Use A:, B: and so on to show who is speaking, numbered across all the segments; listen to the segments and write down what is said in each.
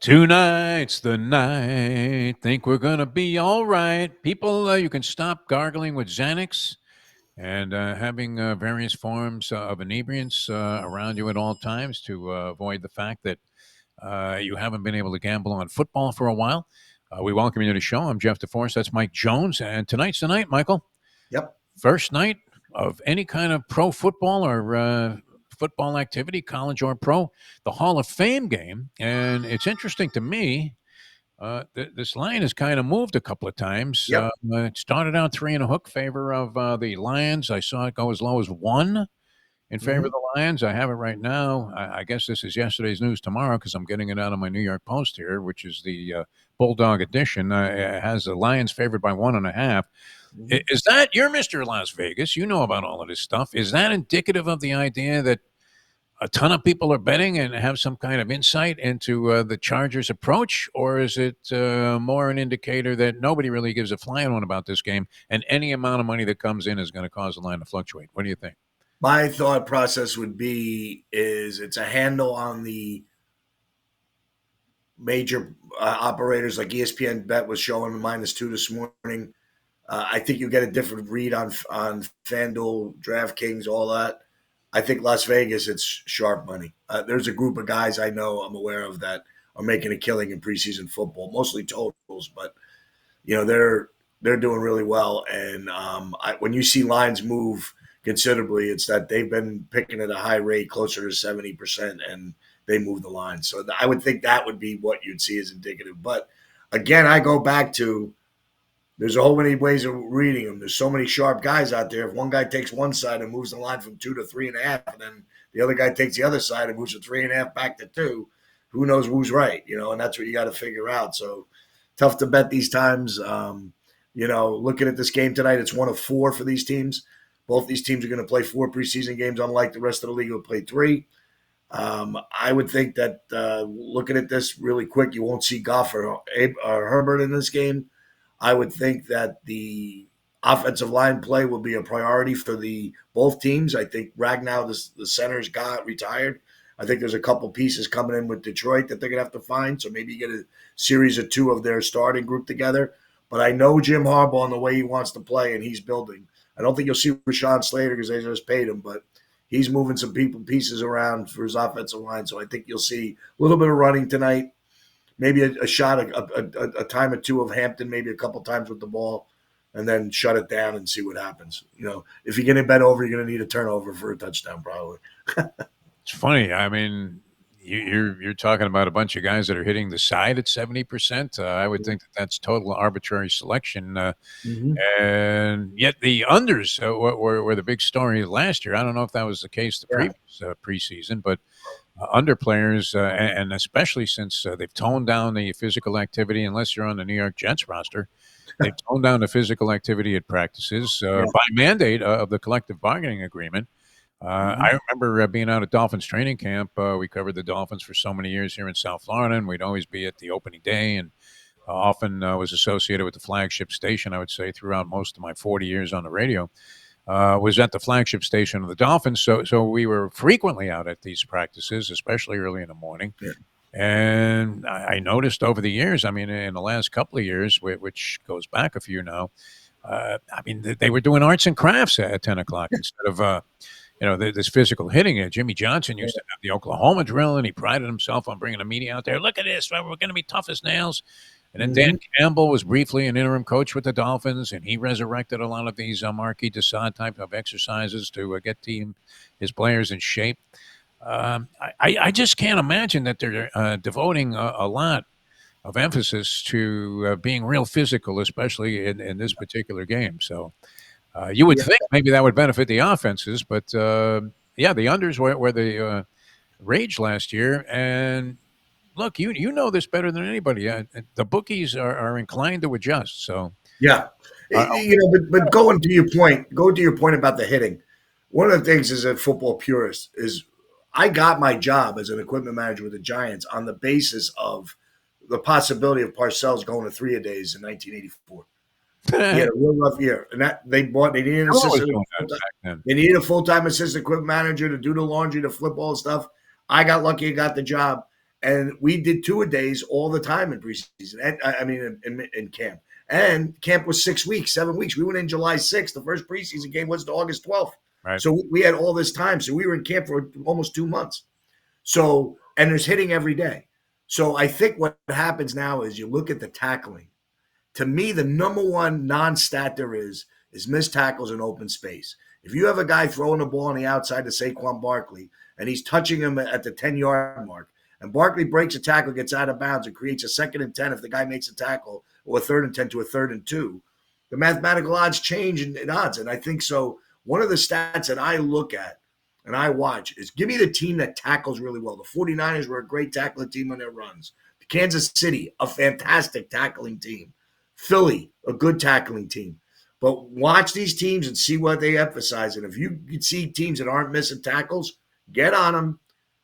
A: Tonight's the night. Think we're gonna be all right. People, you can stop gargling with Xanax and having various forms of inebriants around you at all times to avoid the fact that you haven't been able to gamble on football for a while. We welcome you to the show. I'm Jeff DeForest. That's Mike Jones, and tonight's the night, Michael.
B: Yep.
A: First night of any kind of pro football or football activity, college or pro, the Hall of Fame game. And it's interesting to me. This line has kind of moved a couple of times.
B: Yep.
A: It started out 3 and a hook favor of the Lions. I saw it go as low as 1 in favor of
B: Mhm.
A: the Lions. I have it right now. I guess this is yesterday's news tomorrow because I'm getting it out of my New York Post here, which is the Bulldog edition. It has the Lions favored by 1.5.
B: Mhm.
A: Is that, you're Mr. Las Vegas? You know about all of this stuff. Is that indicative of the idea that a ton of people are betting and have some kind of insight into the Chargers' approach, or is it more an indicator that nobody really gives a flying one about this game, and any amount of money that comes in is going to cause the line to fluctuate? What do you think?
B: My thought process would be is it's a handle on the major operators like ESPN Bet was showing -2 this morning. I think you get a different read on FanDuel, DraftKings, all that. I think Las Vegas, it's sharp money. There's a group of guys I know I'm aware of that are making a killing in preseason football, mostly totals, but they're doing really well. And when you see lines move considerably, it's that they've been picking at a high rate, closer to 70%, and they move the line. So I would think that would be what you'd see as indicative. But again, I go back to there's a whole many ways of reading them. There's so many sharp guys out there. If one guy takes one side and moves the line from 2 to 3.5, and then the other guy takes the other side and moves from 3.5 back to 2, who knows who's right? And that's what you got to figure out. So tough to bet these times. Looking at this game tonight, it's one of 4 for these teams. Both these teams are going to play 4 preseason games, unlike the rest of the league who play 3. I would think that looking at this really quick, you won't see Goff or Herbert in this game. I would think that the offensive line play will be a priority for both teams. I think Ragnow, the center's got retired. I think there's a couple pieces coming in with Detroit that they're going to have to find. So maybe you get a series of 2 of their starting group together. But I know Jim Harbaugh and the way he wants to play, and he's building. I don't think you'll see Rashawn Slater because they just paid him, but he's moving some pieces around for his offensive line. So I think you'll see a little bit of running tonight. Maybe a shot, a time or 2 of Hampton, maybe a couple times with the ball, and then shut it down and see what happens. If you're going to bet over, you're going to need a turnover for a touchdown, probably.
A: It's funny. I mean, you're talking about a bunch of guys that are hitting the side at 70%. I would think that that's total arbitrary selection.
B: Mm-hmm.
A: And yet the unders were the big story last year. I don't know if that was the case the previous preseason, but under players, and especially since they've toned down the physical activity, unless you're on the New York Jets roster, they've toned down the physical activity at practices by mandate of the collective bargaining agreement. I remember being out at Dolphins training camp. We covered the Dolphins for so many years here in South Florida, and we'd always be at the opening day and often was associated with the flagship station, I would say, throughout most of my 40 years on the radio. Was at the flagship station of the Dolphins. So we were frequently out at these practices, especially early in the morning.
B: Yeah.
A: And I noticed over the years, I mean, in the last couple of years, which goes back a few now, they were doing arts and crafts at 10 o'clock instead of, this physical hitting. Jimmy Johnson used to have the Oklahoma drill, and he prided himself on bringing the media out there. Look at this. We're going to be tough as nails. And then Dan Campbell was briefly an interim coach with the Dolphins, and he resurrected a lot of these Marquis de Sade type of exercises to get his players in shape. I just can't imagine that they're devoting a lot of emphasis to being real physical, especially in this particular game. So you would think maybe that would benefit the offenses, but the unders were the rage last year, and look, you know this better than anybody. The bookies are inclined to adjust. So
B: but going to your point about the hitting. One of the things as a football purist is I got my job as an equipment manager with the Giants on the basis of the possibility of Parcells going to 3-a-days in 1984. He had a real rough year, and they needed an assistant. They needed a full-time assistant equipment manager to do the laundry, the football stuff. I got lucky and got the job. And we did two-a-days all the time in preseason. And I mean, in camp. And camp was 6 weeks, 7 weeks. We went in July 6th. The first preseason game was August 12th.
A: Right.
B: So we had all this time. So we were in camp for almost 2 months. So, and there's hitting every day. So I think what happens now is you look at the tackling. To me, the number one non-stat there is missed tackles in open space. If you have a guy throwing the ball on the outside to Saquon Barkley and he's touching him at the 10-yard mark, and Barkley breaks a tackle, gets out of bounds, and creates a 2nd and 10 if the guy makes a tackle, or a 3rd and 10 to a 3rd and 2, the mathematical odds change in odds. And I think so. One of the stats that I look at and I watch is give me the team that tackles really well. The 49ers were a great tackling team on their runs. Kansas City, a fantastic tackling team. Philly, a good tackling team. But watch these teams and see what they emphasize. And if you can see teams that aren't missing tackles, get on them,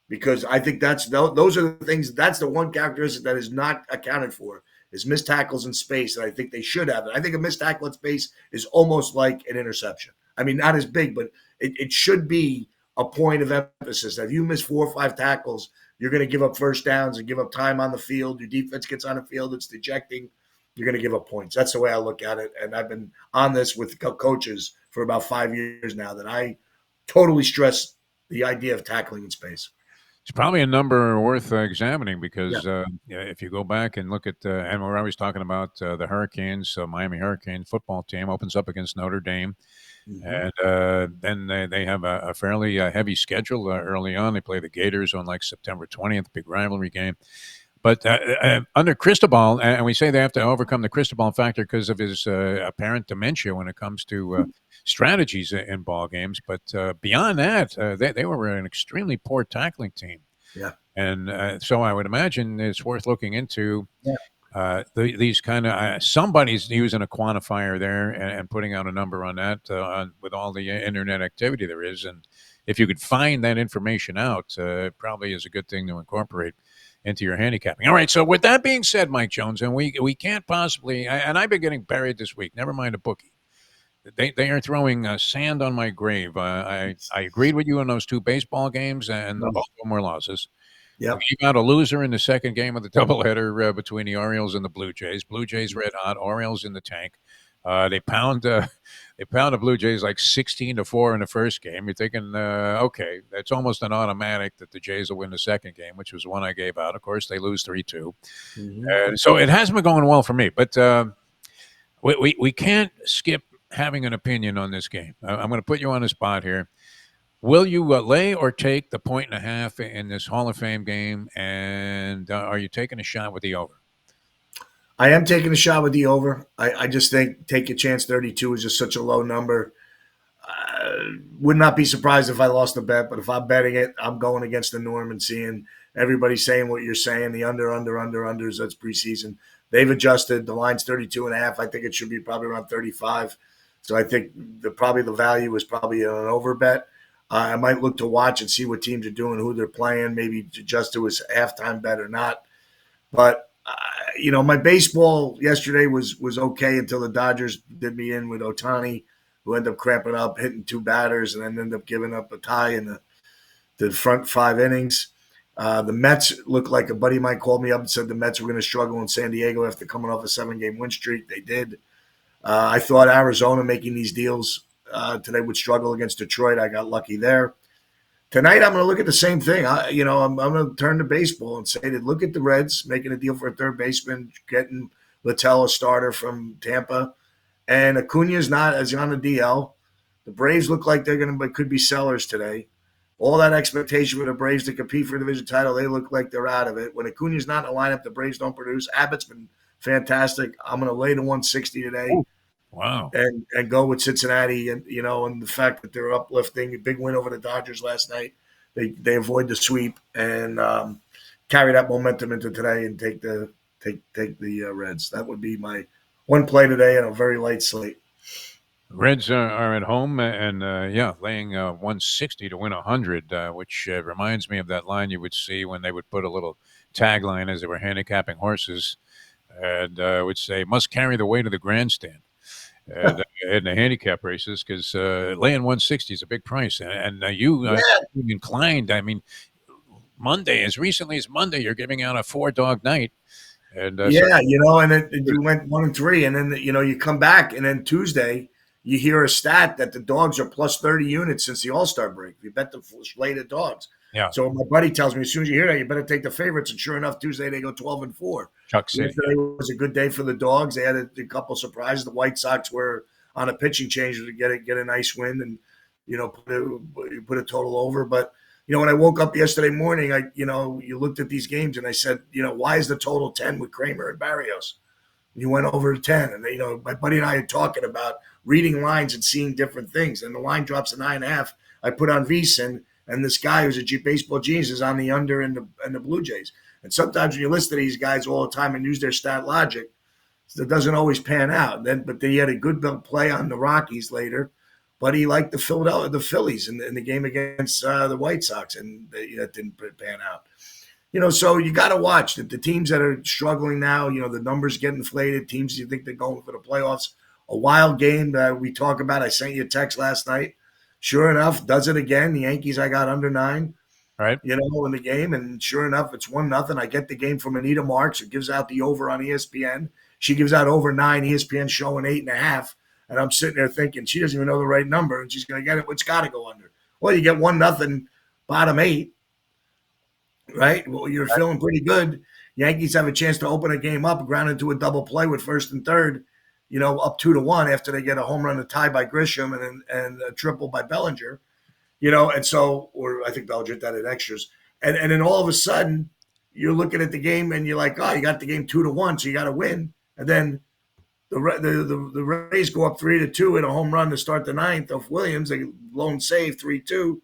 B: because I think those are the things. That's the one characteristic that is not accounted for, is missed tackles in space. And I think they should have it. I think a missed tackle in space is almost like an interception. I mean, not as big, but it should be a point of emphasis. That if you miss 4 or 5 tackles, you're going to give up first downs and give up time on the field. Your defense gets on the field, it's dejecting. You're going to give up points. That's the way I look at it. And I've been on this with coaches for about 5 years now, that I totally stress the idea of tackling in space.
A: It's probably a number worth examining, because if you go back and look at, and we're always talking about the Hurricanes, Miami Hurricanes football team opens up against Notre Dame. And then they have a fairly heavy schedule early on. They play the Gators on like September 20th, big rivalry game. But under Cristobal, and we say they have to overcome the Cristobal factor because of his apparent dementia when it comes to strategies in ball games. But beyond that, they were an extremely poor tackling team.
B: Yeah.
A: And so I would imagine it's worth looking into.
B: Yeah.
A: These kind of somebody's using a quantifier there and putting out a number on that with all the internet activity there is. And if you could find that information out, it probably is a good thing to incorporate into your handicapping. All right. So with that being said, Mike Jones, and we can't possibly, and I've been getting buried this week, never mind a bookie. They are throwing sand on my grave. I agreed with you on those 2 baseball games, and both of them were losses.
B: Yep.
A: We gave out a loser in the second game of the doubleheader between the Orioles and the Blue Jays. Blue Jays red hot, Orioles in the tank. They pound the Blue Jays like 16-4 in the first game. You're thinking, okay, it's almost an automatic that the Jays will win the second game, which was the one I gave out. Of course, they lose 3-2. So it hasn't been going well for me. But we can't skip having an opinion on this game. I'm going to put you on the spot here. Will you lay or take the 1.5 in this Hall of Fame game? And are you taking a shot with the over?
B: I am taking a shot with the over. I just think take a chance. 32 is just such a low number. Would not be surprised if I lost the bet, but if I'm betting it, I'm going against the norm and seeing everybody saying what you're saying. The unders, that's preseason. They've adjusted. The line's 32.5. I think it should be probably around 35. So I think probably the value is probably an over bet. I might look to watch and see what teams are doing, who they're playing, maybe adjust to his halftime bet or not. But, my baseball yesterday was okay until the Dodgers did me in with Ohtani, who ended up cramping up, hitting 2 batters, and then ended up giving up a tie in the front 5 innings. The Mets looked like a buddy of mine called me up and said the Mets were going to struggle in San Diego after coming off a 7-game win streak. They did. I thought Arizona making these deals today would struggle against Detroit. I got lucky there. Tonight, I'm going to look at the same thing. I'm going to turn to baseball and say that look at the Reds making a deal for a third baseman, getting Littell a starter from Tampa, and Acuna's not as on the DL. The Braves look like could be sellers today. All that expectation for the Braves to compete for the division title, they look like they're out of it. When Acuna's not in the lineup, the Braves don't produce. Abbott's been fantastic. I'm going to lay the 160 today.
A: Ooh. Wow.
B: And go with Cincinnati, and and the fact that they're uplifting, a big win over the Dodgers last night. They avoid the sweep and carry that momentum into today and take the Reds. That would be my one play today on a very light slate.
A: Reds are at home and laying 160 to win 100, which reminds me of that line you would see when they would put a little tagline as they were handicapping horses, and would say must carry the weight of the grandstand. In the handicap races, because laying 160 is a big price, and you inclined. I mean, Monday, as recently as Monday, you're giving out a 4-dog night, and so
B: Yeah, and then you went 1-3, and then you come back, and then Tuesday you hear a stat that the dogs are plus 30 units since the All Star break. You bet the slate of dogs.
A: yeah,
B: So my buddy tells me as soon as you hear that, you better take the favorites. And sure enough, Tuesday they go 12-4.
A: Chuck City.
B: Yesterday was a good day for the dogs. They had a couple surprises. The White Sox were on a pitching change to get a nice win and put a total over. But when I woke up yesterday morning, you looked at these games and I said, why is the total 10 with Kramer and Barrios? And you went over to 10. And, my buddy and I are talking about reading lines and seeing different things. And the line drops to 9.5. I put on VSiN, and this guy who's a baseball genius is on the under in the Blue Jays. And sometimes when you listen to these guys all the time and use their stat logic, it doesn't always pan out. But he had a good play on the Rockies later. But he liked the Phillies in the game against the White Sox, and that didn't pan out. So you got to watch the teams that are struggling now. The numbers get inflated. Teams you think they're going for the playoffs. A wild game that we talk about. I sent you a text last night. Sure enough, does it again. The Yankees, I got under 9.
A: Right.
B: In the game, and sure enough, it's 1-0. I get the game from Anita Marks, who gives out the over on ESPN. She gives out over 9. ESPN showing 8.5. And I'm sitting there thinking she doesn't even know the right number, and she's going to get it. It's got to go under. Well, you get 1-0, bottom 8, right? Well, you're feeling pretty good. Yankees have a chance to open a game up, ground into a double play with first and third, up 2-1 after they get a home run, a tie by Grisham, and a triple by Bellinger, and so, or I think Bellinger did that in extras, and then all of a sudden you're looking at the game and you're like, oh, you got the game 2-1, so you got to win, and then the Rays go up 3-2 in a home run to start the ninth of Williams, a lone save 3-2.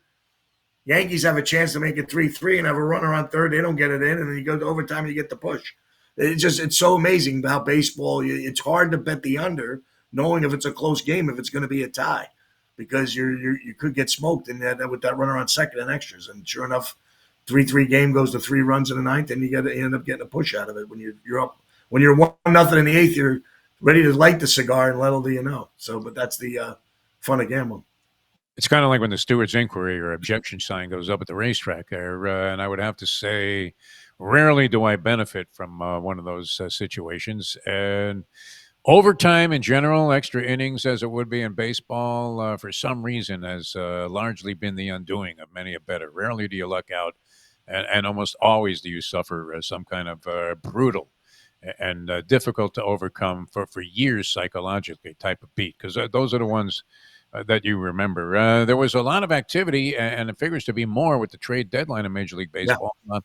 B: Yankees have a chance to make it 3-3 and have a runner on third. They don't get it in, and then you go to overtime and you get the push. It's so amazing how baseball. It's hard to bet the under, knowing if it's a close game, if it's going to be a tie, because you could get smoked in that with that runner on second and extras. And sure enough, 3-3 game goes to 3 runs in the ninth, and you end up getting a push out of it when you're up. When you're 1-0 in the eighth, you're ready to light the cigar and little do you know. So, but that's the fun of gambling.
A: It's kind of like when the steward's inquiry or objection sign goes up at the racetrack there, and I would have to say, rarely do I benefit from one of those situations. And overtime in general, extra innings, as it would be in baseball, for some reason, has largely been the undoing of many a bettor. Rarely do you luck out, and almost always do you suffer some kind of brutal and difficult to overcome for years psychologically type of beat, because those are the ones that you remember. There was a lot of activity, and it figures to be more with the trade deadline in Major League Baseball. Yeah.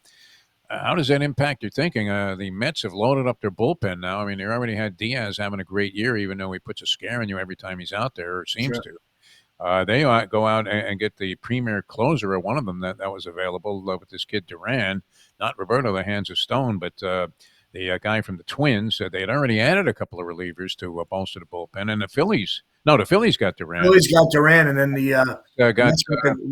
A: How does that impact your thinking? The Mets have loaded up their bullpen now. I mean, they already had Diaz having a great year, even though he puts a scare in you every time he's out there, or seems to. They go out and get the premier closer, or one of them that was available with this kid Duran, not Roberto the Hands of Stone, but the guy from the Twins. They had already added a couple of relievers to bolster the bullpen, and the Phillies got Duran.
B: Phillies got Duran, and then got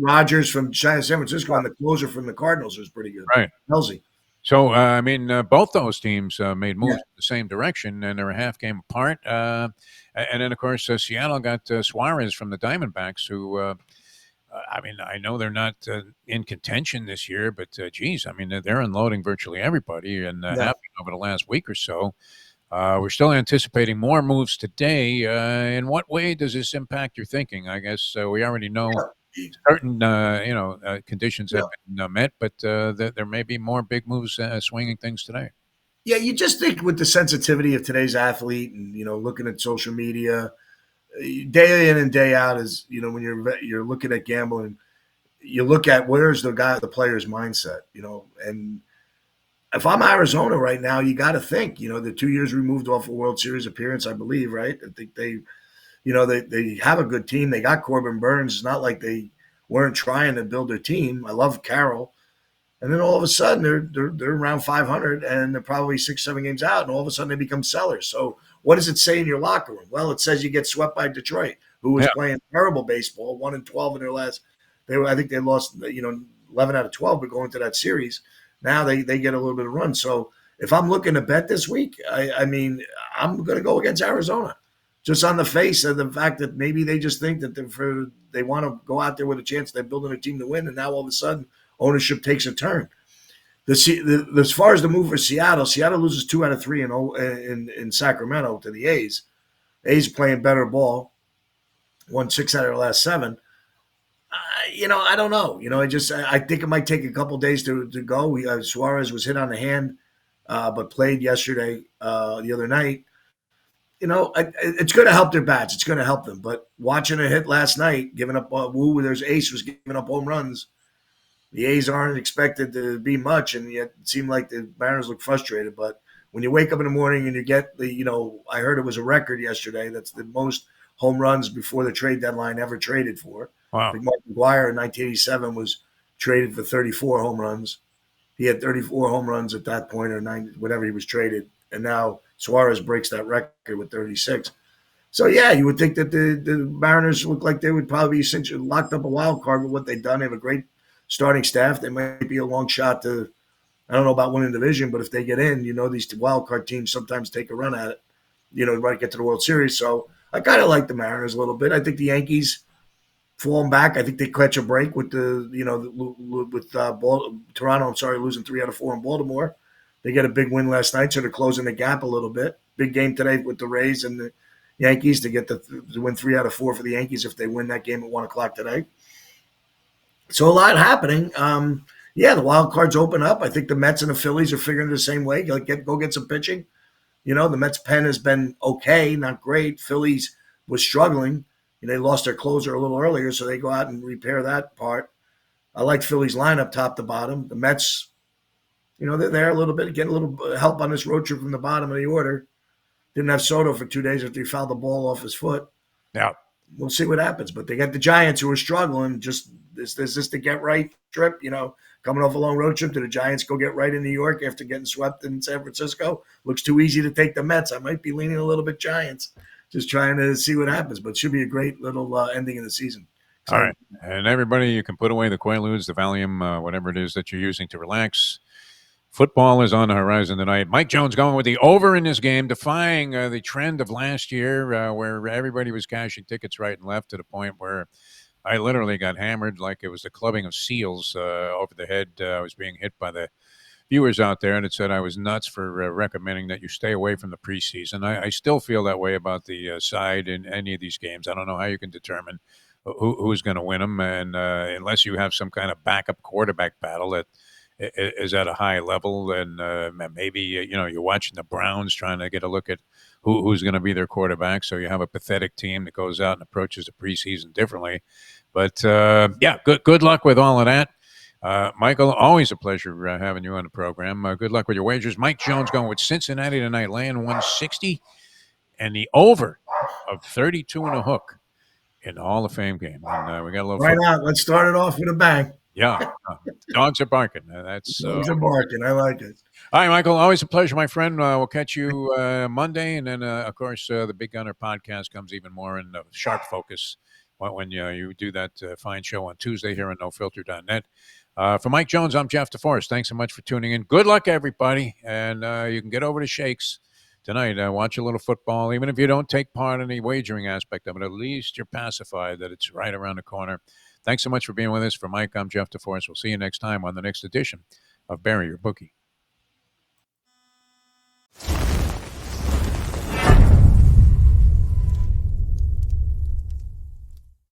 B: Rogers from San Francisco, and the closer from the Cardinals was pretty good.
A: Right.
B: Kelsey.
A: So, I mean, both those teams made moves in the same direction, and they're a half game apart. And then, of course, Seattle got Suarez from the Diamondbacks, who, I mean, I know they're not in contention this year, but, geez, I mean, they're unloading virtually everybody and happening over the last week or so. We're still anticipating more moves today. In what way does this impact your thinking? I guess we already know certain conditions have been met, but there may be more big moves swinging things today.
B: Yeah, you just think with the sensitivity of today's athlete, and looking at social media day in and day out, is when you're looking at gambling, you look at where's the player's mindset, and if I'm Arizona right now, you got to think, the 2 years removed off a World Series appearance, I believe, right? I think they have a good team. They got Corbin Burns. It's not like they weren't trying to build their team. I love Carroll. And then all of a sudden they're around 500 and they're probably 6-7 games out, and all of a sudden they become sellers. So what does it say in your locker room? Well, it says you get swept by Detroit, who was playing terrible baseball, 1-12 in their last. I think they lost 11 out of 12, but going to that series. Now they get a little bit of run. So if I'm looking to bet this week, I mean, I'm going to go against Arizona, just on the face of the fact that maybe they just think that they want to go out there with a chance. They're building a team to win, and now all of a sudden ownership takes a turn. As far as the move for Seattle, Seattle loses 2 out of 3 in Sacramento to the A's. A's playing better ball, won 6 out of their last 7. I don't know. I think it might take a couple days to go. Suarez was hit on the hand, but played yesterday, the other night. It's going to help their bats. It's going to help them. But watching a hit last night, giving up Wu, there's Ace was giving up home runs. The A's aren't expected to be much, and yet it seemed like the Mariners look frustrated. But when you wake up in the morning and you get I heard it was a record yesterday. That's the most home runs before the trade deadline ever traded for. I
A: Wow.
B: think Mark McGwire in 1987 was traded for 34 home runs. He had 34 home runs at that point, or 90, whatever he was traded. And now Suarez breaks that record with 36. So, yeah, you would think that the Mariners look like they would probably be locked up a wild card with what they've done. They have a great starting staff. They might be a long shot to, I don't know about winning the division, but if they get in, these wild card teams sometimes take a run at it, right, get to the World Series. So I kind of like the Mariners a little bit. I think the Yankees falling back. I think they catch a break with Toronto. I'm sorry, losing 3 out of 4 in Baltimore. They get a big win last night, so they're closing the gap a little bit. Big game today with the Rays and the Yankees to get to win 3 out of 4 for the Yankees if they win that game at 1 o'clock today. So a lot happening. The wild cards open up. I think the Mets and the Phillies are figuring it the same way. Go get some pitching. The Mets pen has been okay, not great. Phillies was struggling. They lost their closer a little earlier, so they go out and repair that part. I like Phillies lineup top to bottom. The Mets, they're there a little bit, getting a little help on this road trip from the bottom of the order. Didn't have Soto for 2 days after he fouled the ball off his foot.
A: Yeah.
B: We'll see what happens. But they got the Giants who are struggling. Just is this the get right trip? Coming off a long road trip, did the Giants go get right in New York after getting swept in San Francisco? Looks too easy to take the Mets. I might be leaning a little bit Giants, just trying to see what happens. But it should be a great little ending of the season.
A: All right. And everybody, you can put away the Quaaludes, the Valium, whatever it is that you're using to relax. Football is on the horizon tonight. Mike Jones going with the over in this game, defying the trend of last year where everybody was cashing tickets right and left to the point where I literally got hammered like it was the clubbing of seals over the head. I was being hit by the viewers out there, and it said I was nuts for recommending that you stay away from the preseason. I still feel that way about the side in any of these games. I don't know how you can determine who's going to win them, and unless you have some kind of backup quarterback battle that is at a high level, and maybe you're watching the Browns trying to get a look at who's going to be their quarterback. So you have a pathetic team that goes out and approaches the preseason differently. But good luck with all of that. Michael, always a pleasure having you on the program. Good luck with your wagers. Mike Jones going with Cincinnati tonight, laying 160, and the over of 32 and a hook in the Hall of Fame game. And we got a little.
B: Why not? Let's start it off with a bang.
A: Yeah, dogs are barking. That's
B: dogs are barking. I like it.
A: All right, Michael. Always a pleasure, my friend. We'll catch you Monday, and then of course the Big Gunner podcast comes even more in sharp focus when you do that fine show on Tuesday here on NoFilter.net. For Mike Jones, I'm Jeff DeForest. Thanks so much for tuning in. Good luck, everybody, and you can get over to Shakes tonight. Watch a little football, even if you don't take part in the wagering aspect of it. At least you're pacified that it's right around the corner. Thanks so much for being with us. For Mike, I'm Jeff DeForest. We'll see you next time on the next edition of Bury Your Bookie.